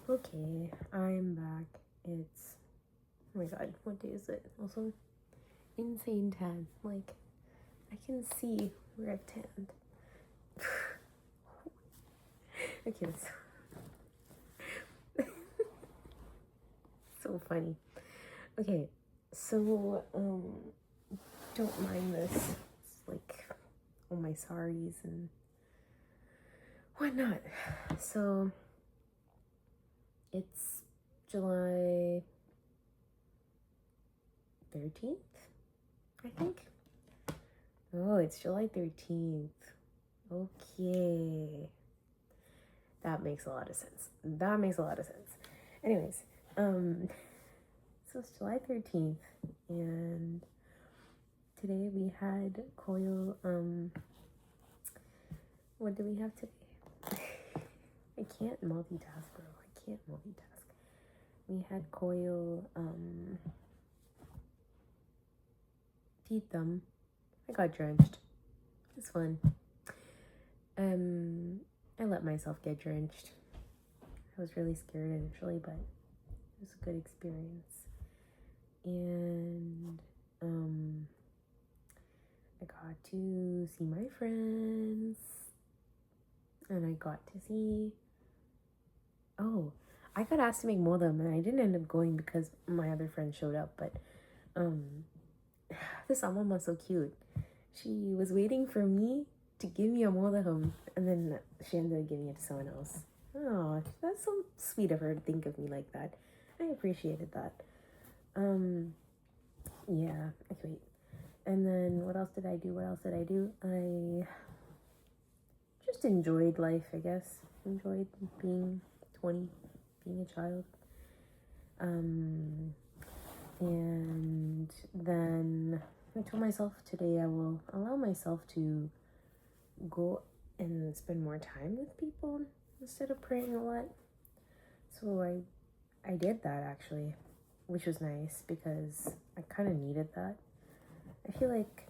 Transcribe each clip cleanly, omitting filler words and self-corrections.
Okay, I'm back. It's, oh my god, what day is it? Also, insane tan. Like, I can see where I've tanned. Okay, so funny. Okay, so, don't mind this. It's like all my sorries and whatnot. So, it's July 13th, I think. Oh, it's July 13th. Okay. That makes a lot of sense. Anyways, so it's July 13th, and today we had Koyo, what do we have today? I can't multitask, bro. I can't multitask. We had Koyo, Titam. I got drenched. It's fun. I let myself get drenched. I was really scared initially, but it was a good experience. And I got to see my friends, and I got to see, I got asked to make modem, and I didn't end up going because my other friend showed up. But this mom was so cute. She was waiting for me to give me a modem, and then she ended up giving it to someone else. Oh, that's so sweet of her to think of me like that. I appreciated that. Yeah, okay, wait. And then what else did I do? I just enjoyed life, I guess. Enjoyed being 20, being a child. And then I told myself today I will allow myself to go and spend more time with people instead of praying a lot. So I did that actually, which was nice because I kind of needed that. I feel like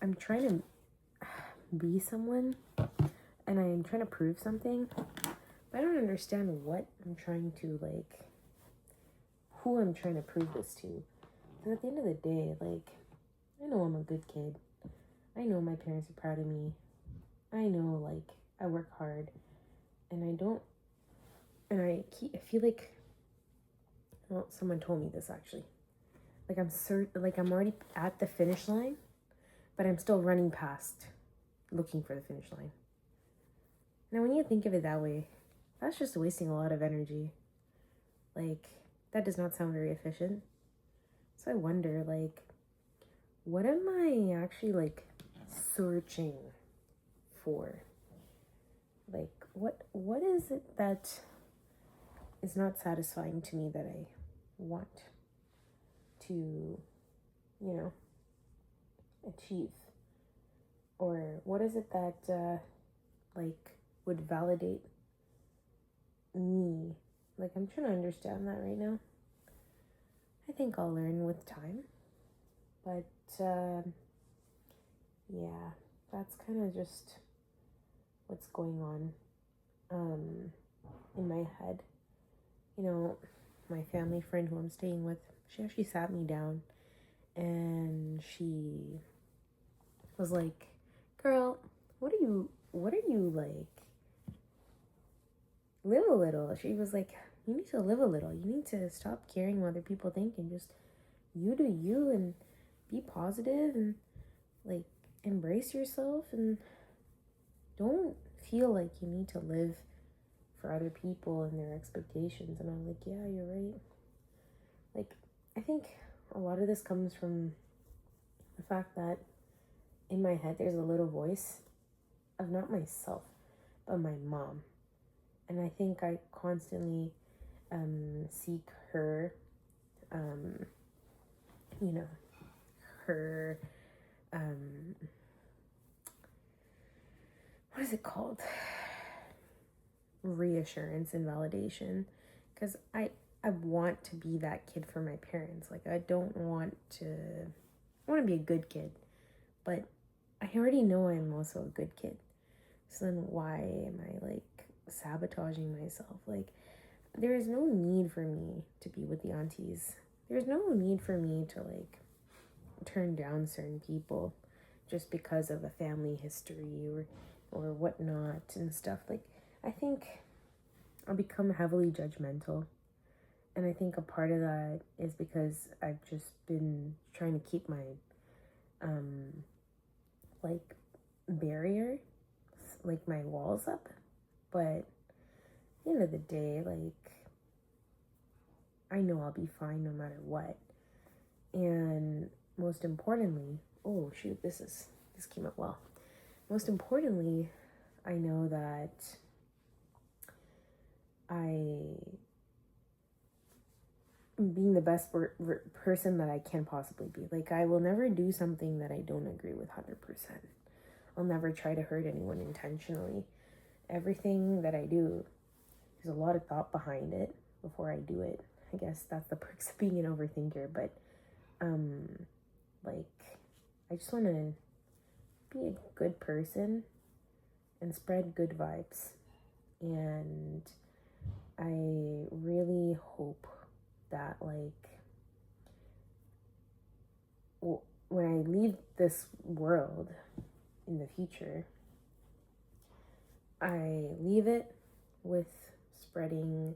I'm trying to be someone and I'm trying to prove something, but I don't understand what I'm trying to, like, who I'm trying to prove this to. Because at the end of the day, like, I know I'm a good kid. I know my parents are proud of me. I know, like, I work hard, and I feel like, well, someone told me this actually. Like, I'm already at the finish line, but I'm still running past, looking for the finish line. Now, when you think of it that way, that's just wasting a lot of energy. Like, that does not sound very efficient. So I wonder, like, what am I actually, like, searching for? Like, what is it that is not satisfying to me that I want to, achieve? Or what is it that, like, would validate me? Like, I'm trying to understand that right now. I think I'll learn with time. But, yeah, that's kind of just what's going on in my head. My family friend who I'm staying with, she actually sat me down and she was like, girl, what are you like? Live a little. She was like, you need to live a little. You need to stop caring what other people think and just you do you and be positive and, like, embrace yourself and don't feel like you need to live for other people and their expectations. And I was like, yeah, you're right. Like, I think a lot of this comes from the fact that in my head there's a little voice of not myself, but my mom. And I think I constantly seek her, her, what is it called? Reassurance and validation. Because I want to be that kid for my parents. Like, I want to be a good kid, but I already know I'm also a good kid. So then why am I, like, sabotaging myself? Like, there is no need for me to be with the aunties. There's no need for me to like turn down certain people just because of a family history or whatnot and stuff. Like, I think I'll become heavily judgmental. And I think a part of that is because I've just been trying to keep my like barrier, like my walls up. But at the end of the day, like, I know I'll be fine no matter what. And most importantly, oh shoot, this came up well. Most importantly, I know that I'm being the best person that I can possibly be. Like, I will never do something that I don't agree with 100%. I'll never try to hurt anyone intentionally. Everything that I do, there's a lot of thought behind it before I do it. I guess that's the perks of being an overthinker. But like, I just want to be a good person and spread good vibes. And I really hope that, like, when I leave this world in the future, I leave it with spreading,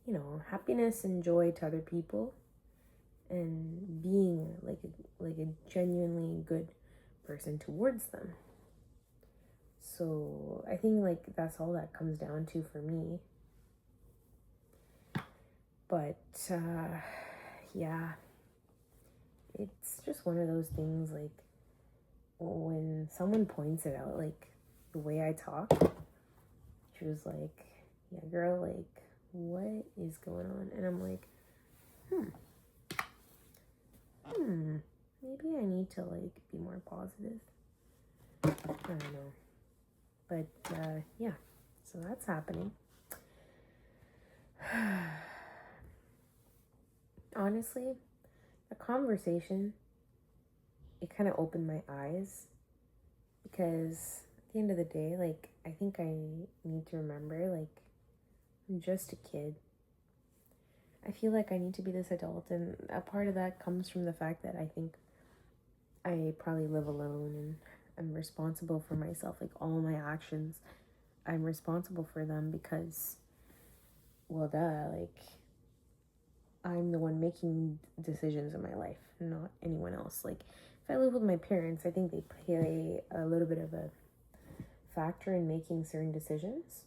you know, happiness and joy to other people and being like a genuinely good person towards them. So I think like that's all that comes down to for me. But yeah, it's just one of those things, like, when someone points it out, like the way I talk, she was like, yeah girl, like, what is going on? And I'm like, maybe I need to like be more positive. I don't know. But yeah, so that's happening. Honestly, the conversation, it kind of opened my eyes, because at the end of the day, like, I think I need to remember, like, I'm just a kid. I feel like I need to be this adult, and a part of that comes from the fact that I think I probably live alone and I'm responsible for myself. Like, all my actions, I'm responsible for them because, well, like, I'm the one making decisions in my life, not anyone else. Like, if I live with my parents, I think they play a little bit of a factor in making certain decisions.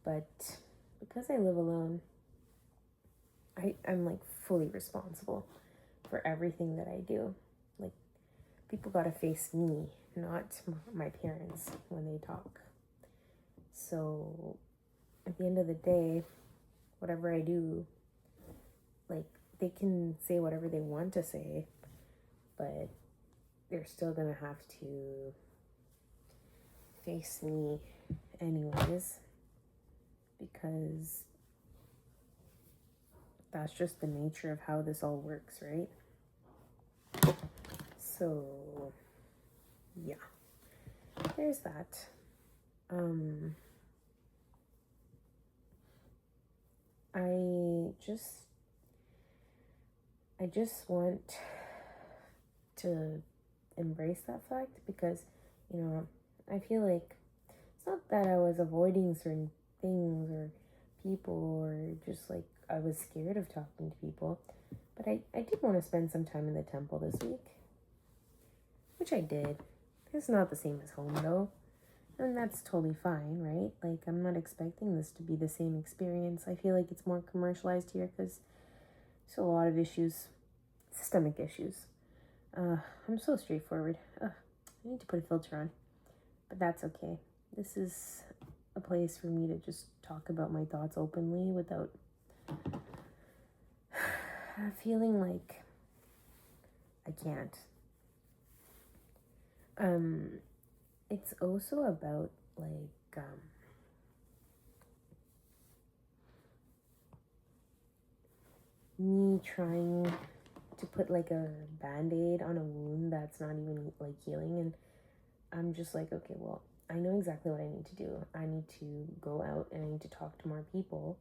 But because I live alone, I'm like fully responsible for everything that I do. Like, people gotta face me, not my parents when they talk. So at the end of the day, whatever I do, like, they can say whatever they want to say, but they're still gonna have to face me anyways, because that's just the nature of how this all works, right? So yeah, there's that. I just want to embrace that fact, because, you know, I feel like it's not that I was avoiding certain things or people, or just like I was scared of talking to people, but I did want to spend some time in the temple this week, which I did. It's not the same as home though, and that's totally fine, right? Like, I'm not expecting this to be the same experience. I feel like it's more commercialized here because there's a lot of issues, systemic issues. I'm so straightforward. I need to put a filter on, but that's okay. This is a place for me to just talk about my thoughts openly without feeling like I can't. It's also about, like, me trying to put like a band-aid on a wound that's not even like healing, and I'm just like, okay, well, I know exactly what I need to do. I need to go out and I need to talk to more people.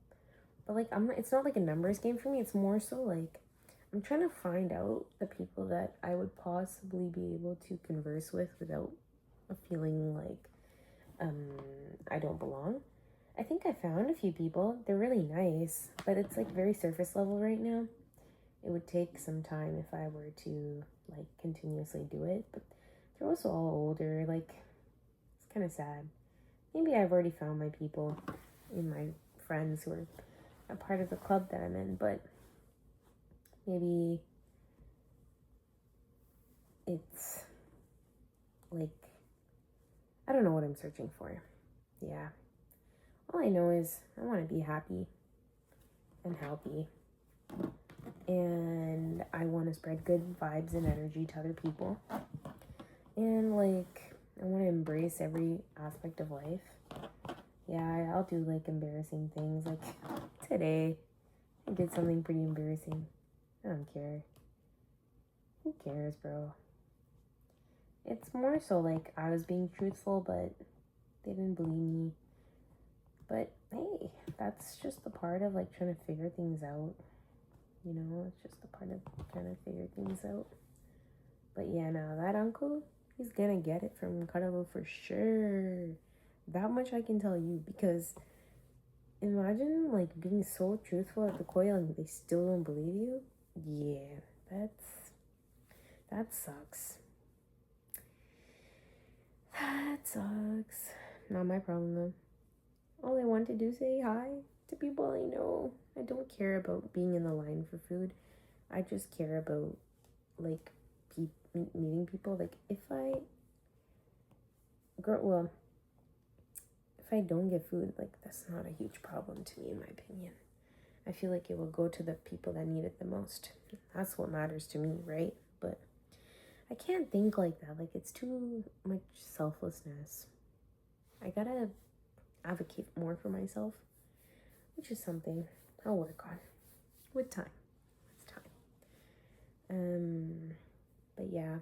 But like it's not like a numbers game for me. It's more so like I'm trying to find out the people that I would possibly be able to converse with without feeling like I don't belong. I think I found a few people. They're really nice, but it's like very surface level right now. It would take some time if I were to like continuously do it, but they're also all older. Like, it's kind of sad. Maybe I've already found my people in my friends who are a part of the club that I'm in, but maybe it's like I don't know what I'm searching for. Yeah. All I know is I want to be happy and healthy. And I want to spread good vibes and energy to other people. And like I want to embrace every aspect of life. Yeah, I'll do like embarrassing things. Like today, I did something pretty embarrassing. I don't care. Who cares, bro? It's more so like I was being truthful, but they didn't believe me. But hey, that's just the part of like trying to figure things out. You know, it's just a part of trying to figure things out. But yeah, now that uncle, he's gonna get it from Cuddalo for sure. That much I can tell you, because imagine like being so truthful at the coil and they still don't believe you. Yeah, that sucks. That sucks. Not my problem though. All I want to do is say hi to people I know. I don't care about being in the line for food. I just care about like meeting people. Like if I don't get food, like that's not a huge problem to me in my opinion. I feel like it will go to the people that need it the most. That's what matters to me, right? But I can't think like that. Like it's too much selflessness. I gotta advocate more for myself, which is something I'll work on with time. With time. But yeah.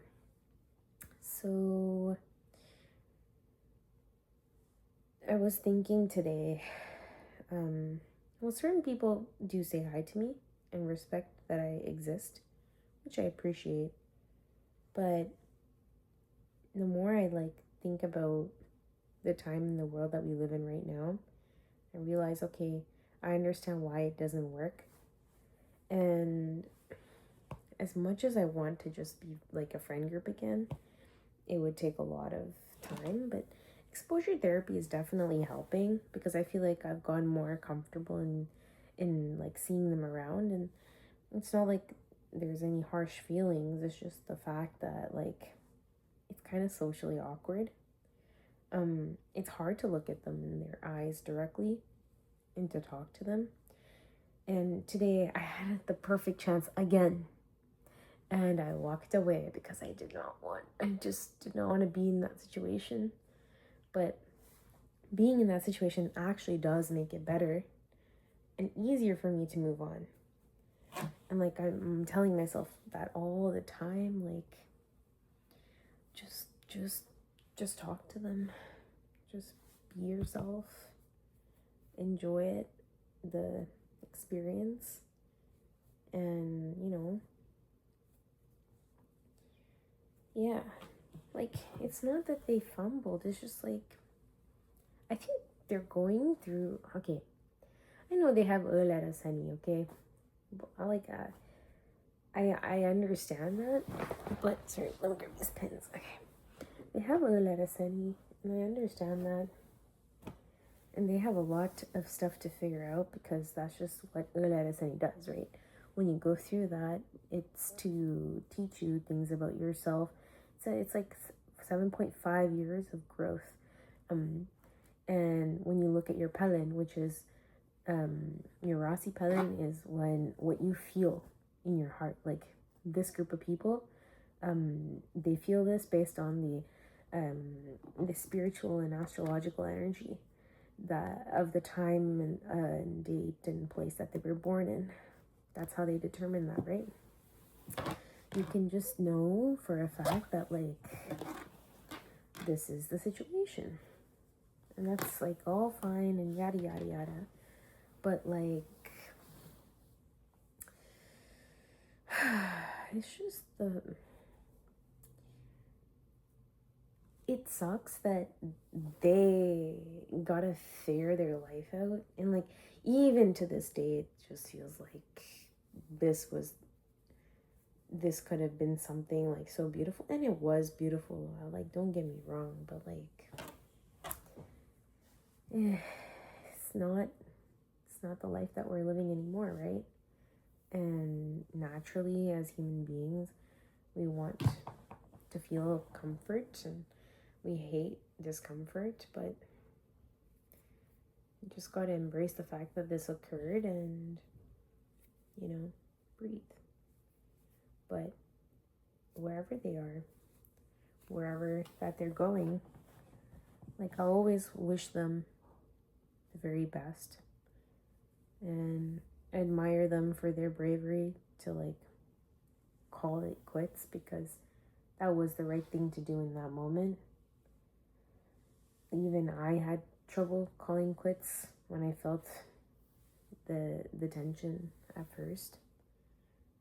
So I was thinking today, well, certain people do say hi to me and respect that I exist, which I appreciate. But the more I like think about the time in the world that we live in right now, I realize, okay, I understand why it doesn't work. And as much as I want to just be like a friend group again, it would take a lot of time. But exposure therapy is definitely helping, because I feel like I've gotten more comfortable in like seeing them around, and it's not like there's any harsh feelings. It's just the fact that like it's kind of socially awkward. It's hard to look at them in their eyes directly and to talk to them. And today I had the perfect chance again, and I walked away because I just did not want to be in that situation. But being in that situation actually does make it better and easier for me to move on. And like I'm telling myself that all the time, like just talk to them. Just be yourself. Enjoy it, the experience. And, yeah. Like, it's not that they fumbled. It's just like, I think they're going through, okay. I know they have a letter sunny, okay? I understand that, but sorry, let me grab these pens. Okay, they have a letter sunny, and I understand that, and they have a lot of stuff to figure out, because that's just what a letter sunny does, right? When you go through that, it's to teach you things about yourself. So it's like 7.5 years of growth, and when you look at your Pelin, which is your Rasi Pelin, is what you feel in your heart. Like this group of people, they feel this based on the spiritual and astrological energy that of the time and date and place that they were born in. That's how they determine that, right? You can just know for a fact that like this is the situation. And that's like all fine and yada yada yada. But like it's just it sucks that they gotta figure their life out, and like even to this day it just feels like this could have been something like so beautiful, and it was beautiful, like don't get me wrong, but like it's not the life that we're living anymore, right? And naturally as human beings we want to feel comfort and we hate discomfort, but you just got to embrace the fact that this occurred and, you know, breathe. But wherever they are, wherever that they're going, like I always wish them the very best and admire them for their bravery to like call it quits, because that was the right thing to do in that moment. Even I had trouble calling quits when I felt the tension at first.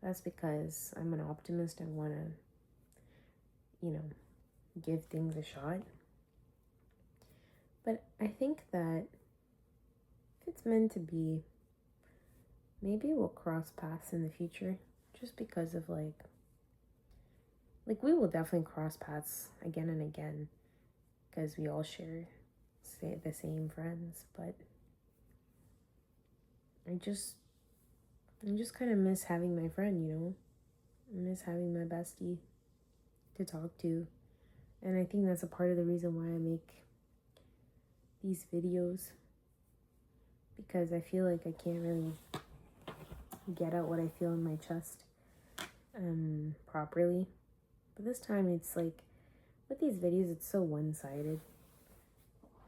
That's because I'm an optimist and want to, give things a shot. But I think that if it's meant to be, maybe we'll cross paths in the future, just because of like we will definitely cross paths again and again, because we all share the same friends. But I just kind of miss having my friend, I miss having my bestie to talk to. And I think that's a part of the reason why I make these videos, because I feel like I can't really get out what I feel in my chest properly. But this time it's like, with these videos, it's so one-sided.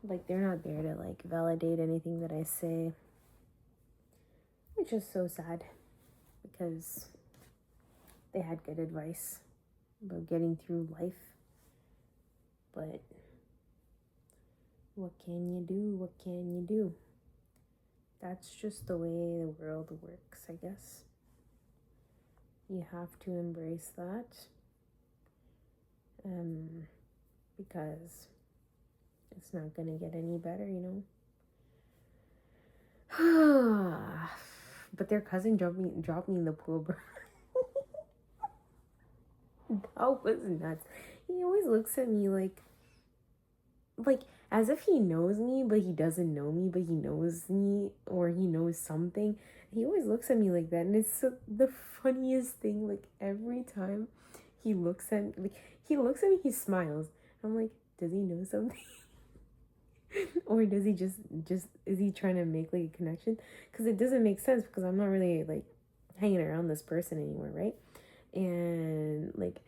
Like, they're not there to like validate anything that I say, which is so sad, because they had good advice about getting through life. But what can you do? What can you do? That's just the way the world works, I guess. You have to embrace that. Because it's not gonna get any better, But their cousin dropped me in the pool, bro. That was nuts. He always looks at me like as if he knows me, but he doesn't know me, but he knows me, or he knows something. He always looks at me like that, and it's the funniest thing. Like every time he looks at me, he smiles. I'm like, does he know something? Or does he just is he trying to make like a connection? Because it doesn't make sense, because I'm not really like hanging around this person anymore, right? And like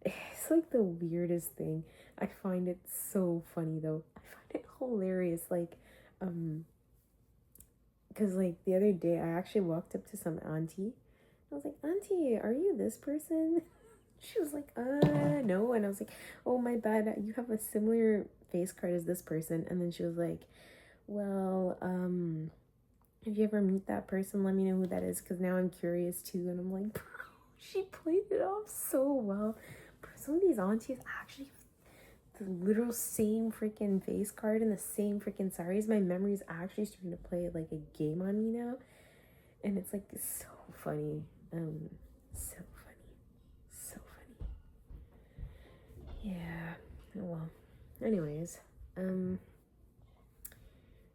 it's like the weirdest thing. I find it so funny though. I find it hilarious. Like because like the other day I actually walked up to some auntie. I was like, auntie, are you this person? She was like, no. And I was like, oh, my bad, you have a similar face card as this person. And then she was like, well, if you ever meet that person, let me know who that is, because now I'm curious too. And I'm like, bro, she played it off so well. Bro, some of these aunties actually have the literal same freaking face card and the same freaking saris. My memory is actually starting to play like a game on me now. And it's like so funny. So yeah. Well, anyways,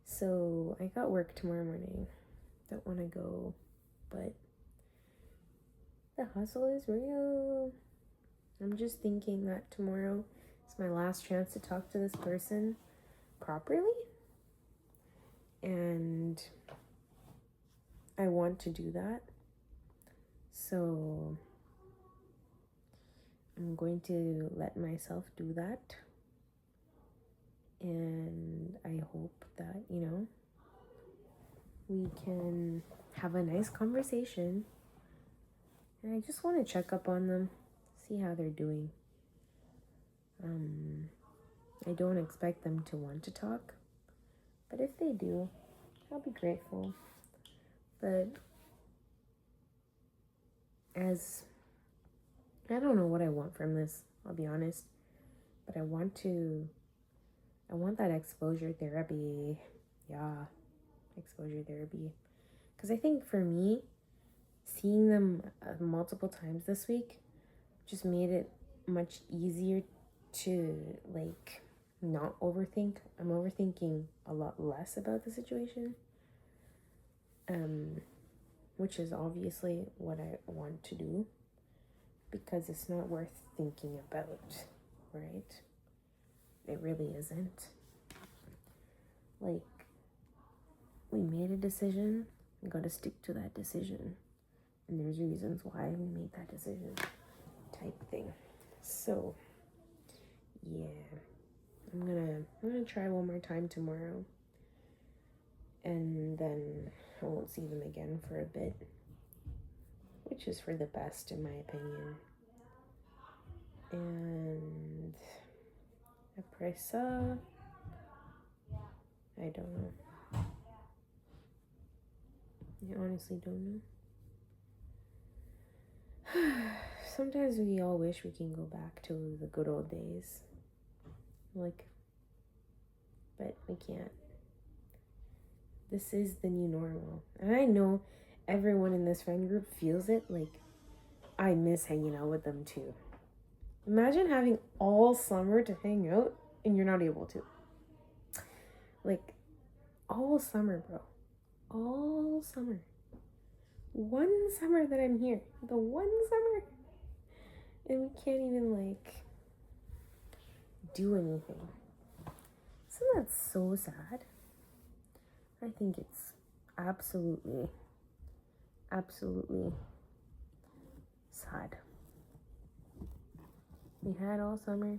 so I got work tomorrow morning. Don't want to go, but the hustle is real. I'm just thinking that tomorrow is my last chance to talk to this person properly, and I want to do that. So I'm going to let myself do that. And I hope that, we can have a nice conversation. And I just want to check up on them, see how they're doing. I don't expect them to want to talk, But if they do, I'll be grateful. But as I don't know what I want from this, I'll be honest. But I want that exposure therapy. Yeah, exposure therapy. Because I think for me, seeing them multiple times this week just made it much easier to like not overthink. I'm overthinking a lot less about the situation, which is obviously what I want to do, because it's not worth thinking about, right? It really isn't. Like, we made a decision, we gotta stick to that decision, and there's reasons why we made that decision, type thing. So yeah, I'm gonna try one more time tomorrow, and then I won't see them again for a bit, which is for the best in my opinion. And Apresa, I don't know. I honestly don't know. Sometimes we all wish we can go back to the good old days. Like, but we can't. This is the new normal. And I know everyone in this friend group feels it. Like, I miss hanging out with them too. Imagine having all summer to hang out and you're not able to. Like, all summer, bro. All summer. One summer that I'm here. The one summer. And we can't even, like, do anything. Isn't that so sad? I think it's absolutely sad. We had all summer.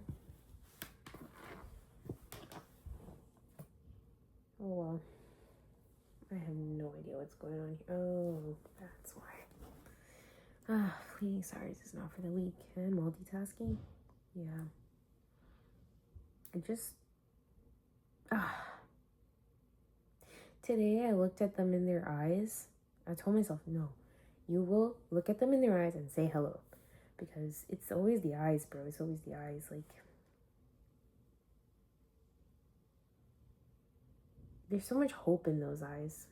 Oh well. I have no idea what's going on here. Oh, that's why. Fleeting stars is not for the weak. And multitasking? Yeah. Today I looked at them in their eyes. I told myself, no, you will look at them in their eyes and say hello. Because it's always the eyes, bro. It's always the eyes. Like, there's so much hope in those eyes.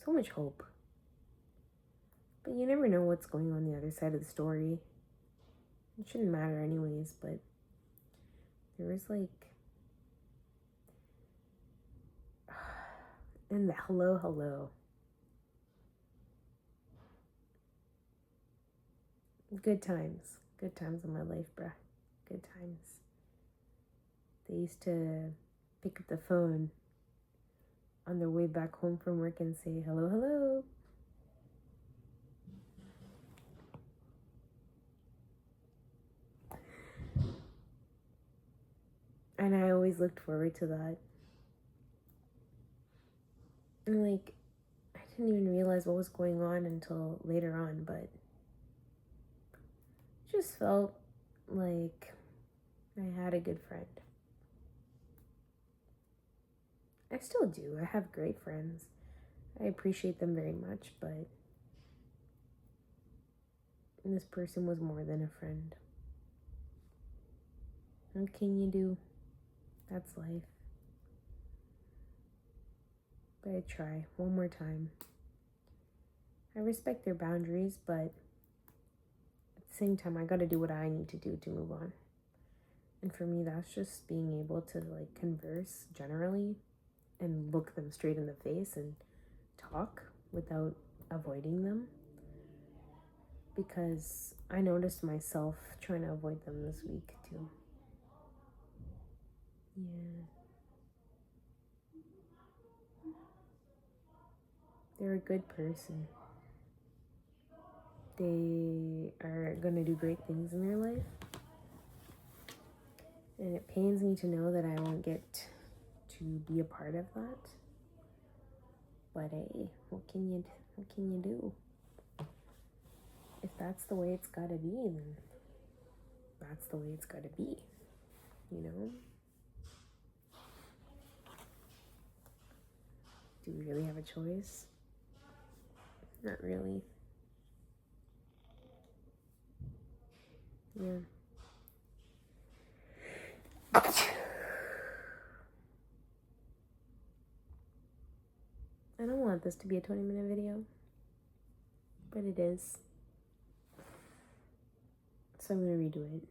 So much hope. But you never know what's going on the other side of the story. It shouldn't matter anyways, but there was like... and the hello. Good times. Good times in my life, bruh. Good times. They used to pick up the phone on their way back home from work and say, hello. And I always looked forward to that. And like, I didn't even realize what was going on until later on, but it just felt like I had a good friend. I still do. I have great friends. I appreciate them very much, but this person was more than a friend. What can you do? That's life. But I try one more time. I respect their boundaries, but at the same time, I gotta do what I need to do to move on. And for me, that's just being able to like converse generally and look them straight in the face and talk without avoiding them. Because I noticed myself trying to avoid them this week too. Yeah. They're a good person. They are gonna do great things in their life. And it pains me to know that I won't get to be a part of that. But hey, what can you do? If that's the way it's gotta be, then that's the way it's gotta be. You know? Do we really have a choice? Not really. Yeah. I don't want this to be a 20-minute video, but it is. So I'm gonna redo it.